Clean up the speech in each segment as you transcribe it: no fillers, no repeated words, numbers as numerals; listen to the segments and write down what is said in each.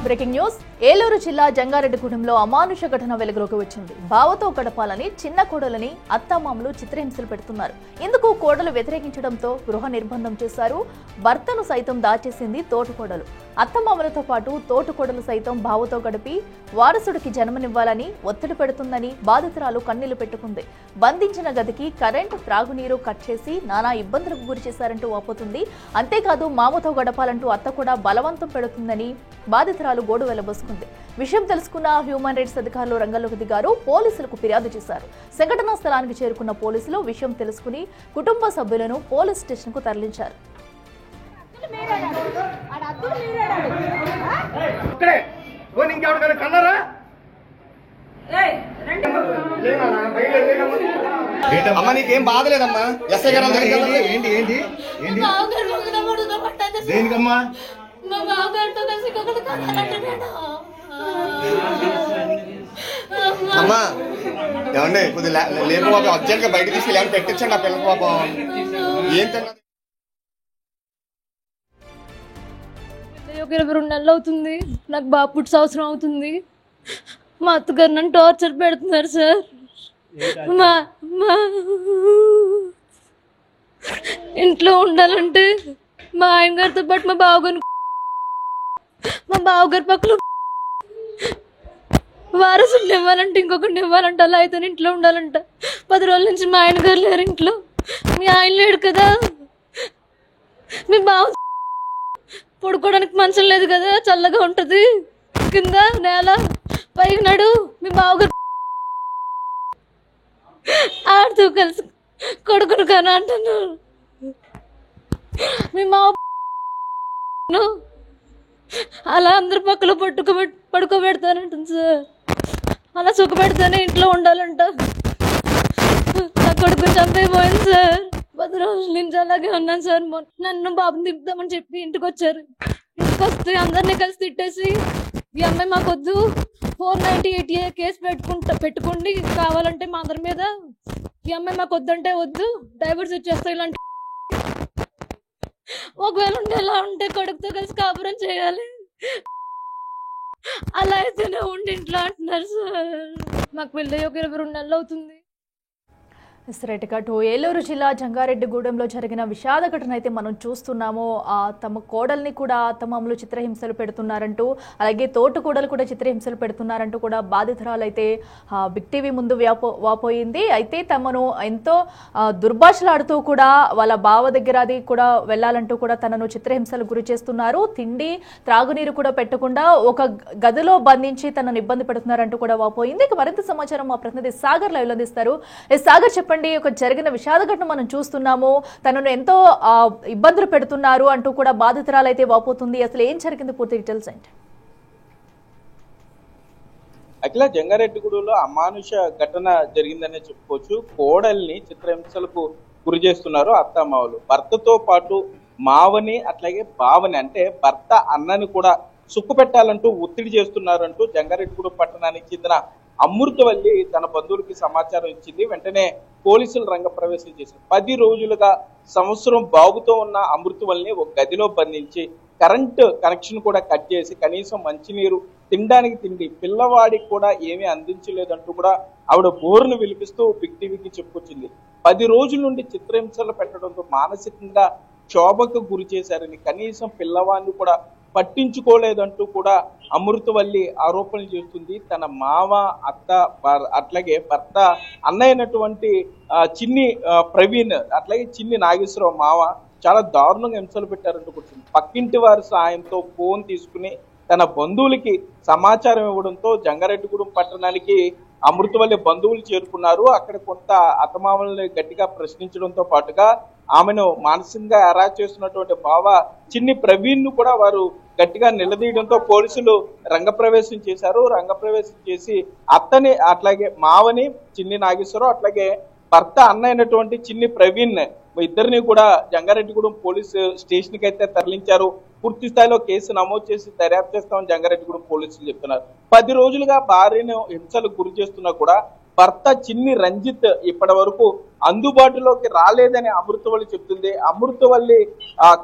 Breaking news Eluru జిల్లా జంగారెడ్డిగూడెంలో అమానుష ఘటన వెలుగులోకి వచ్చింది. బావతో గడపాలని చిన్న కోడలని అత్తమామలు చిత్రహింసలు పెడుతున్నారు. ఇందుకు కోడలు వ్యతిరేకించడంతో గృహ నిర్బంధం చేశారు. భర్తను సైతం దాచేసింది తోటికోడలు. అత్తమామలతో పాటు తోటికోడలు సైతం బావతో గడిపి వారసుడికి జన్మనివ్వాలని ఒత్తిడి పెడుతుందని బాధితురాలు కన్నీళ్లు పెట్టుకుంది. బంధించిన గదికి కరెంట్, త్రాగునీరు కట్ చేసి నానా ఇబ్బందులకు గురి చేశారంటూ వాపోతుంది. అంతేకాదు మామతో గడపాలంటూ అత్త కూడా బలవంతం పెడుతుందని బాధితురాలు గోడు వెళ్లబోసుకుంది. విషయం తెలుసుకున్న హ్యూమన్ రైట్స్ అధికారులు రంగంలోకి దిగారు. పోలీసులకు ఫిర్యాదు చేశారు. సంఘటనా స్థలానికి చేరుకున్న పోలీసులు విషయం తెలుసుకుని కుటుంబ సభ్యులను పోలీస్ స్టేషన్ కు తరలించారు. అమ్మ నీకేం బాధలేదమ్మా? ఎస్ఐ గారు ఏంటి ఏంటి ఏంటి దేనికమ్మా? అమ్మా ఏమండి కొద్దిగా లేపు పాపం అర్జెంట్ గా బయట తీసుకెళ్ళి ఏమైనా పెట్టించండి ఆ పిల్లల పాపం. ఏం తిన్నా 22 నెలలు అవుతుంది. నాకు బాబు పుట్టి సంవత్సరం అవుతుంది. మా అత్తగారు నన్ను టార్చర్ పెడుతున్నారు సార్. మా ఇంట్లో ఉండాలంటే మా ఆయన గారితో పాటు మా బావగారి పక్కన వారసుని ఇవ్వాలంటే ఇంకొకరిని ఇవ్వాలంటే అలా అయితే ఇంట్లో ఉండాలంట. 10 రోజుల నుంచి మా ఆయన గారు లేరు ఇంట్లో. మీ ఆయన లేడు కదా, మీ బావ పడుకోవడానికి మంచం లేదు కదా, చల్లగా ఉంటది కింద నేల పైకి నడు. మీ బావగారు ఆడుతూ కలిసి కొడుకును కానీ అంటాను. మీ మావ అలా అందరి పక్కలో పడుకోబెడతానంటుంది సార్. అలా సుఖపెడతానే ఇంట్లో ఉండాలంట. నా కొడుకుని చంపైపోయింది సార్. 10 రోజుల నుంచి అలాగే ఉన్నాను సార్. నన్ను బాబుని తిప్పుదామని చెప్పి ఇంటికి వచ్చారు. ఇంటికి వస్తే అందరినీ కలిసి తిట్టేసి ఈ అమ్మాయి మాకొద్దు, 498A కేసు పెట్టుకోండి, కావాలంటే మా అందరి మీద, ఈ అమ్మాయి మాకు వద్దంటే వద్దు, డైవర్స్ ఇచ్చేస్తా, ఇలాంటి ఒకవేళ ఉండేలా ఉంటే కొడుకుతో కలిసి కాపురం చేయాలి, అలా అయితేనే ఉండి ఇంట్లో అంటున్నారు సార్. మాకు పెళ్ళి ఒక 22 నెలలు అవుతుంది. ఏలూరు జిల్లా జంగారెడ్డిగూడెంలో జరిగిన విషాద ఘటన అయితే మనం చూస్తున్నాము. తమ కోడల్ని కూడా అత్తమామలు చిత్రహింసలు పెడుతున్నారంటూ, అలాగే తోటి కోడలు కూడా చిత్రహింసలు పెడుతున్నారంటూ కూడా బాధితురాలు అయితే బిగ్ టీవీ ముందు వాపోయింది. అయితే తమను ఎంతో దుర్భాషలాడుతూ కూడా వాళ్ళ బావ దగ్గర అది కూడా వెళ్లాలంటూ కూడా తనను చిత్రహింసలు గురి చేస్తున్నారు. తిండి, త్రాగునీరు కూడా పెట్టకుండా ఒక గదిలో బంధించి తనను ఇబ్బంది పెడుతున్నారంటూ కూడా వాపోయింది. ఇక మరింత సమాచారం మా ప్రతినిధి సాగర్ లైవ్ లో అందిస్తారు. సాగర్, చెప్పండి, ఒక జరిగిన విషాద ఘటన మనం చూస్తున్నాము. తనను ఎంతో ఇబ్బందులు పెడుతున్నారు అంటూ కూడా బాధితురాలు అయితే వాపోతుంది. అసలు ఏం జరిగింది, పూర్తి డీటెయిల్స్ ఏంటి? అఖిల, జంగారెడ్డిగూడెంలో అమానుష ఘటన జరిగిందనే చెప్పుకోవచ్చు. కోడల్ని చిత్రహింసలకు గురి చేస్తున్నారు అత్తమామలు. భర్తతో పాటు మావని అట్లాగే బావని, అంటే భర్త అన్నని కూడా సుక్కు పెట్టాలంటూ ఒత్తిడి చేస్తున్నారంటూ జంగారెడ్డిగూడెం పట్టణానికి చెందిన అమృతవల్లి తన బంధువులకి సమాచారం ఇచ్చింది. వెంటనే పోలీసులు రంగప్రవేశం చేశారు. 10 రోజులుగా సంవత్సరం బాబుతో ఉన్న అమృతవల్లిని ఒక గదిలో బంధించి కరెంటు కనెక్షన్ కూడా కట్ చేసి కనీసం మంచినీరు, తినడానికి తిండి, పిల్లవాడికి కూడా ఏమీ అందించలేదంటూ కూడా ఆవిడ బోరును విలిపిస్తూ బిగ్ టీవీకి చెప్పుకొచ్చింది. 10 రోజుల నుండి చిత్రహింసలు పెట్టడంతో మానసికంగా క్షోభకు గురి చేశారని, కనీసం పిల్లవాడిని కూడా పట్టించుకోలేదంటూ కూడా అమృతవల్లి ఆరోపణలు చేస్తుంది. తన మామ, అత్త, అట్లాగే భర్త అన్నయ్యనటువంటి చిన్ని ప్రవీణ్, అట్లాగే చిన్ని నాగేశ్వరరావు మామ చాలా దారుణంగా హింసలు పెట్టారంటూ కూర్చుంది. పక్కింటి వారి సాయంతో ఫోన్ తీసుకుని తన బంధువులకి సమాచారం ఇవ్వడంతో జంగారెడ్డిగూడెం పట్టణానికి అమృతవల్లి బంధువులు చేరుకున్నారు. అక్కడ కొంత అత్తమామల్ని గట్టిగా ప్రశ్నించడంతో పాటుగా ఆమెను మానసికంగా అరాచ్ చేస్తున్నటువంటి బావ చిన్ని ప్రవీణ్ ను కూడా వారు గట్టిగా నిలదీయడంతో పోలీసులు రంగప్రవేశం చేశారు. రంగప్రవేశం చేసి అత్తని, అట్లాగే మావని చిన్ని నాగేశ్వరరావు, అట్లాగే భర్త అన్న అయినటువంటి చిన్ని ప్రవీణ్ ఇద్దరిని కూడా జంగారెడ్డిగూడెం పోలీసు స్టేషన్ కి అయితే తరలించారు. పూర్తి స్థాయిలో కేసు నమోదు చేసి దర్యాప్తు చేస్తామని జంగారెడ్డిగూడెం పోలీసులు చెప్తున్నారు. 10 రోజులుగా భార్యను హింసలకు గురి చేస్తున్నా కూడా భర్త చిన్ని రంజిత్ ఇప్పటి వరకు అందుబాటులోకి రాలేదని అమృతవల్లి చెప్తుంది. అమృతవల్లి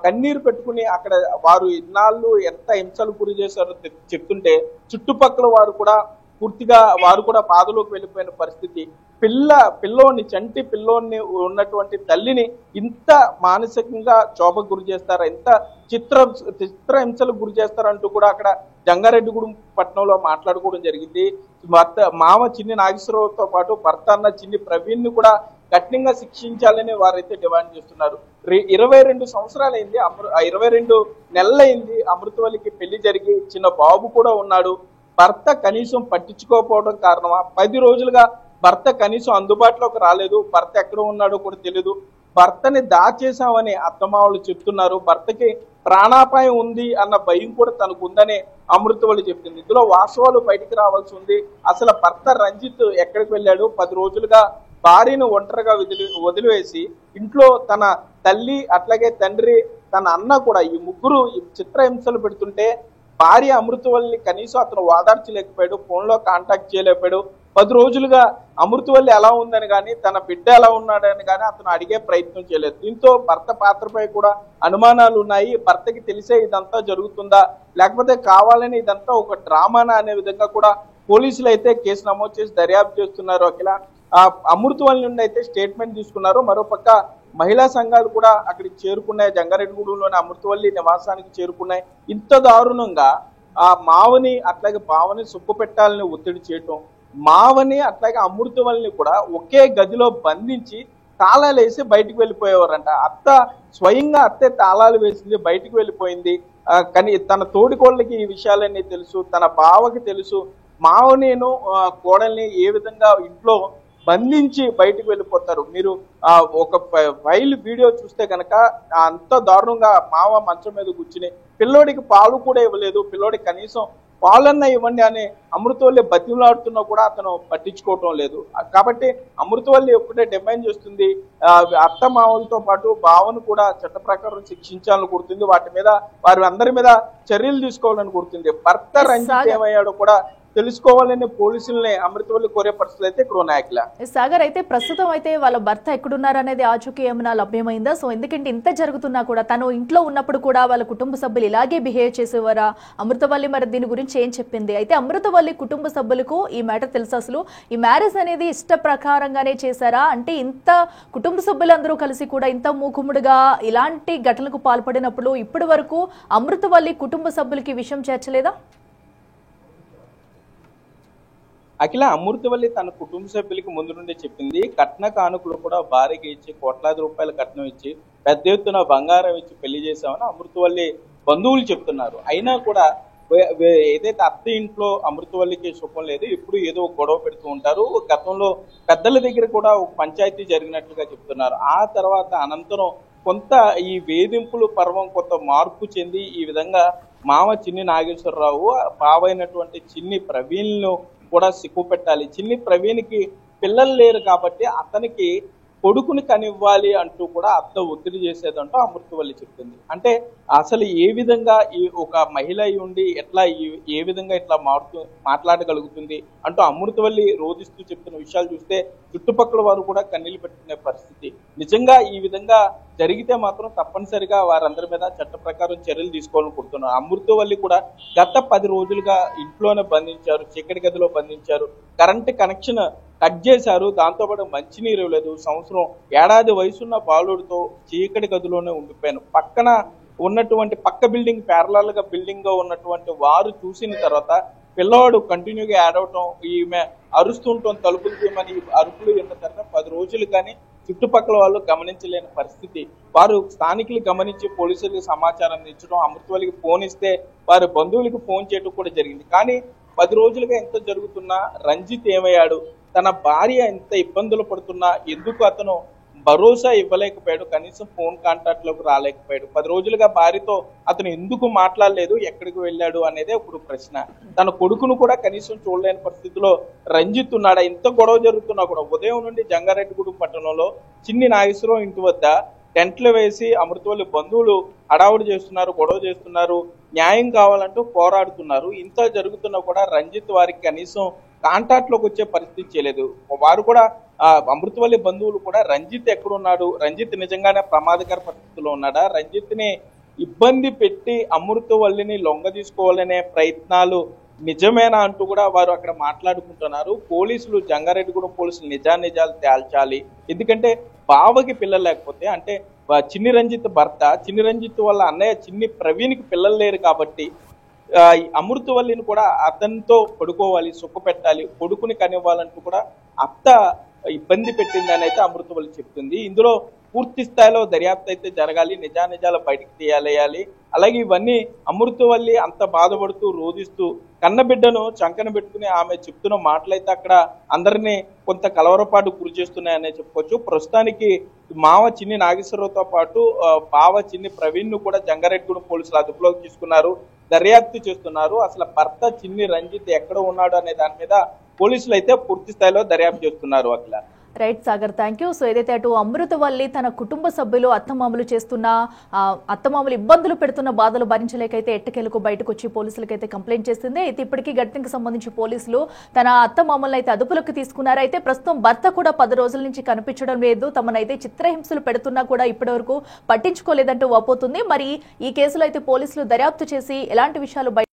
కన్నీరు పెట్టుకుని అక్కడ వారు ఇన్నాళ్ళు ఎంత హింసలు గురి చేశారో చెప్తుంటే చుట్టుపక్కల వారు కూడా పూర్తిగా వారు కూడా బాధలోకి వెళ్ళిపోయిన పరిస్థితి. పిల్లోని చంటి పిల్లోని ఉన్నటువంటి తల్లిని ఇంత మానసికంగా క్షోభకు గురి చేస్తారా, ఇంత చిత్ర హింసలకు గురి చేస్తారంటూ కూడా అక్కడ జంగారెడ్డిగూడెం పట్టణంలో మాట్లాడుకోవడం జరిగింది. మామ చిన్ని నాగేశ్వరరావుతో పాటు భర్త అన్న చిన్ని ప్రవీణ్ ని కూడా కఠినంగా శిక్షించాలని వారైతే డిమాండ్ చేస్తున్నారు. 22 సంవత్సరాలైంది, 22 నెలలైంది అమృతవల్లికి పెళ్లి జరిగి చిన్న బాబు కూడా ఉన్నాడు. భర్త కనీసం పట్టించుకోకపోవడం కారణమా? 10 రోజులుగా భర్త కనీసం అందుబాటులోకి రాలేదు. భర్త ఎక్కడ ఉన్నాడో కూడా తెలియదు. భర్తని దాచేశామని అత్తమామలు చెప్తున్నారు. భర్తకి ప్రాణాపాయం ఉంది అన్న భయం కూడా తనకు ఉందని అమృతవల్లి చెప్తుంది. ఇందులో వాస్తవాలు బయటికి రావాల్సి ఉంది. అసలు భర్త రంజిత్ ఎక్కడికి వెళ్ళాడు? 10 రోజులుగా భార్యను ఒంటరిగా వదిలివేసి ఇంట్లో తన తల్లి అట్లాగే తండ్రి తన అన్న కూడా ఈ ముగ్గురు చిత్రహింసలు పెడుతుంటే భార్య అమృతవల్లి కనీసం అతను ఓదార్చలేకపోయాడు, ఫోన్లో కాంటాక్ట్ చేయలేకపోయాడు. 10 రోజులుగా అమృతవల్లి ఎలా ఉందని కానీ తన బిడ్డ ఎలా ఉన్నాడని కానీ అతను అడిగే ప్రయత్నం చేయలేదు. దీంతో భర్త పాత్రపై కూడా అనుమానాలు ఉన్నాయి. భర్తకి తెలిసే ఇదంతా జరుగుతుందా లేకపోతే కావాలని ఇదంతా ఒక డ్రామానా అనే విధంగా కూడా పోలీసులు అయితే కేసు నమోదు చేసి దర్యాప్తు చేస్తున్నారు. అఖిల అమృతవల్లి నుండి అయితే స్టేట్మెంట్ తీసుకున్నారు. మరోపక్క మహిళా సంఘాలు కూడా అక్కడికి చేరుకున్నాయి. జంగారెడ్డిగూడెంలోని అమృతవల్లి నివాసానికి చేరుకున్నాయి. ఇంత దారుణంగా ఆ మావని అట్లాగే బావని సుప్పు పెట్టాలని ఒత్తిడి చేయటం, మావని అట్లాగే అమృతవల్లిని కూడా ఒకే గదిలో బంధించి తాళాలు వేసి బయటకు వెళ్ళిపోయేవారంట. అత్త స్వయంగా అత్తే తాళాలు వేసింది, బయటకు వెళ్ళిపోయింది. కానీ తన తోడికోళ్ళకి ఈ విషయాలన్నీ తెలుసు, తన బావకి తెలుసు. మావనేను కోడల్ని ఏ విధంగా ఇంట్లో బంధించి బయటకు వెళ్ళిపోతారు. మీరు ఒక ఫైల్ వీడియో చూస్తే కనుక అంత దారుణంగా మావ మంచం మీద కూర్చుని పిల్లోడికి పాలు కూడా ఇవ్వలేదు, పిల్లోడికి కనీసం పాలన్నా ఇవ్వండి అని అమృతవల్లి బతిమలాడుతున్నా కూడా అతను పట్టించుకోవటం లేదు. కాబట్టి అమృతవల్లి ఒకటే డిమాండ్ చేస్తుంది, అత్త మామలతో పాటు బావను కూడా చట్ట ప్రకారం శిక్షించాలని కోరుతుంది. వాటి మీద వారి అందరి మీద చర్యలు తీసుకోవాలని కోరుతుంది. భర్త రంజిత్ ఏమయ్యాడో కూడా తెలుసుకోవాలని పోలీసుల్ని అమృతవల్లి కోరే పరిస్థితులు అయితే ఇక్కడ ఉన్నాయి. సాగర్, అయితే ప్రస్తుతం అయితే వాళ్ళ భర్త ఎక్కడున్నారు అనేది ఆచూకీ ఏమైనా లభ్యమైందా? సో ఎందుకంటే ఇంత జరుగుతున్నా కూడా తను ఇంట్లో ఉన్నప్పుడు కూడా వాళ్ళ కుటుంబ సభ్యులు ఇలాగే బిహేవ్ చేసేవారా? అమృతవల్లి మరి దీని గురించి ఏం చెప్పింది? అయితే అమృతవల్లి కుటుంబ సభ్యులకు ఈ మ్యాటర్ తెలుసు? అసలు ఈ మ్యారేజ్ అనేది ఇష్ట ప్రకారంగానే చేశారా? అంటే ఇంత కుటుంబ సభ్యులందరూ కలిసి కూడా ఇంత మూకుముడుగా ఇలాంటి ఘటనలకు పాల్పడినప్పుడు ఇప్పటి వరకు అమృతవల్లి కుటుంబ సభ్యులకి విషయం చేర్చలేదా? అఖిల, అమృతవల్లి తన కుటుంబ సభ్యులకి ముందు నుండే చెప్పింది, కట్న కానుకలు కూడా భార్యకి ఇచ్చి కోట్లాది రూపాయల కట్నం ఇచ్చి పెద్ద ఎత్తున బంగారం ఇచ్చి పెళ్లి చేశామని అమృతవల్లి బంధువులు చెప్తున్నారు. అయినా కూడా ఏదైతే అత్త ఇంట్లో అమృతవల్లికి సుఖం లేదు, ఇప్పుడు ఏదో గొడవ పెడుతూ ఉంటారు. గతంలో పెద్దల దగ్గర కూడా ఒక పంచాయతీ జరిగినట్లుగా చెప్తున్నారు. ఆ తర్వాత అనంతరం కొంత ఈ వేధింపులు పర్వం కొంత మార్పు చెంది ఈ విధంగా మామ చిన్ని నాగేశ్వరరావు బావైనటువంటి చిన్ని ప్రవీణ్ను కూడా సిక్కు పెట్టాలి, చిన్ని ప్రవీణ్కి పిల్లలు లేరు కాబట్టి అతనికి కొడుకుని కనివ్వాలి అంటూ కూడా అత్త ఒత్తిడి చేసేదంటూ అమృతవల్లి చెప్తుంది. అంటే అసలు ఏ విధంగా ఈ ఒక మహిళ ఉండి ఎట్లా ఏ విధంగా ఇట్లా మాట్లాడగలుగుతుంది అంటూ అమృతవల్లి రోధిస్తూ చెప్తున్న విషయాలు చూస్తే చుట్టుపక్కల వారు కూడా కన్నీళ్లు పెట్టుకునే పరిస్థితి. నిజంగా ఈ విధంగా జరిగితే మాత్రం తప్పనిసరిగా వారందరి మీద చట్ట ప్రకారం చర్యలు తీసుకోవాలని కోరుతున్నారు. అమృతవల్లి కూడా గత 10 రోజులుగా ఇంట్లోనే బంధించారు, చీకటి గదిలో బంధించారు, కరెంట్ కనెక్షన్ కట్ చేశారు, దాంతోపాటు మంచినీరు ఇవ్వలేదు. ఏడాది వయసున్న బాలుడితో చీకటి గదిలోనే ఉండిపోయాను. పక్కన ఉన్నటువంటి పక్క బిల్డింగ్ ప్యారలల్ గా బిల్డింగ్ గా ఉన్నటువంటి వారు చూసిన తర్వాత పిల్లవాడు కంటిన్యూగా యాడ్ అవటం, ఈమె అరుస్తుంటాం తలుపులు తీయమని అరుపులు విన్న తర్వాత 10 రోజులు కానీ చుట్టుపక్కల వాళ్ళు గమనించలేని పరిస్థితి. వారు స్థానికులు గమనించి పోలీసులకు సమాచారం అందించడం, అమృతవల్లికి ఫోన్ ఇస్తే వారి బంధువులకు ఫోన్ చేయడం కూడా జరిగింది. కానీ 10 రోజులుగా ఎంత జరుగుతున్నా రంజిత్ ఏమయ్యాడు, తన భార్య ఎంత ఇబ్బందులు పడుతున్నా ఎందుకు అతను భరోసా ఇవ్వలేకపోయాడు, కనీసం ఫోన్ కాంటాక్ట్ లోకి రాలేకపోయాడు. 10 రోజులుగా భార్యతో అతను ఎందుకు మాట్లాడలేదు, ఎక్కడికి వెళ్ళాడు అనేదే ఇప్పుడు ప్రశ్న. తన కొడుకును కూడా కనీసం చూడలేని పరిస్థితిలో రంజిత్ ఉన్నాడా? ఇంత గొడవ జరుగుతున్నా కూడా ఉదయం నుండి జంగారెడ్డిగూడెం పట్టణంలో చిన్ని నాగేశ్వరరావు ఇంటి వద్ద టెంట్లు వేసి అమృతవల్లి బంధువులు హడావుడి చేస్తున్నారు, గొడవ చేస్తున్నారు, న్యాయం కావాలంటూ పోరాడుతున్నారు. ఇంత జరుగుతున్నా కూడా రంజిత్ వారికి కనీసం కాంటాక్ట్ లోకి వచ్చే పరిస్థితి చేయలేదు. వారు కూడా అమృతవల్లి బంధువులు కూడా రంజిత్ ఎక్కడున్నాడు, రంజిత్ నిజంగానే ప్రమాదకర పరిస్థితిలో ఉన్నాడా, రంజిత్ ని ఇబ్బంది పెట్టి అమృతవల్లిని లొంగ తీసుకోవాలనే ప్రయత్నాలు నిజమేనా అంటూ కూడా వారు అక్కడ మాట్లాడుకుంటున్నారు. పోలీసులు, జంగారెడ్డిగూడెం పోలీసులు నిజాలు తేల్చాలి. ఎందుకంటే బావకి పిల్లలు లేకపోతే, అంటే చిన్ని రంజిత్ భర్త, చిన్ని రంజిత్ వాళ్ళ అన్నయ్య చిన్ని ప్రవీణ్కి పిల్లలు లేరు కాబట్టి అమృతవల్లిని కూడా అతనితో పడుకోవాలి, సుఖ పెట్టాలి, కొడుకుని కనివ్వాలంటూ కూడా అత్త ఇబ్బంది పెట్టిందని అయితే అమృతవల్లి చెప్తుంది. ఇందులో పూర్తి స్థాయిలో దర్యాప్తు అయితే జరగాలి, నిజాలు బయటకు తీయాలి. అలాగే ఇవన్నీ అమృతవల్లి అంత బాధపడుతూ రోధిస్తూ కన్నబిడ్డను చంకన పెట్టుకుని ఆమె చెప్తున్న మాటలైతే అక్కడ అందరినీ కొంత కలవరపాటు గురి చేస్తున్నాయనే చెప్పుకోవచ్చు. ప్రస్తుతానికి మావ చిన్ని నాగేశ్వరరావుతో పాటు బావ చిన్ని ప్రవీణ్ ను కూడా జంగారెడ్డిగూడెం పోలీసులు అదుపులోకి తీసుకున్నారు, దర్యాప్తు చేస్తున్నారు. అసలు భర్త చిన్ని రంజిత్ ఎక్కడ ఉన్నాడు అనే దాని మీద పోలీసులు అయితే పూర్తి స్థాయిలో దర్యాప్తు చేస్తున్నారు. అట్లా right Sagar, thank you. So ఏదైతే అటు అమృతవల్లి తన కుటుంబ సభ్యులు అత్తమామలు చేస్తున్న అత్తమామలు ఇబ్బందులు పెడుతున్న బాధలు భరించలేకైతే ఎట్టకేలకు బయటకు వచ్చి పోలీసులకైతే కంప్లైంట్ చేసింది. అయితే ఇప్పటికీ ఘటనకు సంబంధించి పోలీసులు తన అత్తమామలను అయితే అదుపులోకి తీసుకున్నారు. అయితే ప్రస్తుతం భర్త కూడా 10 రోజుల నుంచి కనిపించడం లేదు, తమనైతే చిత్రహింసలు పెడుతున్నా కూడా ఇప్పటివరకు పట్టించుకోలేదంటూ వాపోతుంది. మరి ఈ కేసులో అయితే పోలీసులు దర్యాప్తు చేసి ఎలాంటి విషయాలు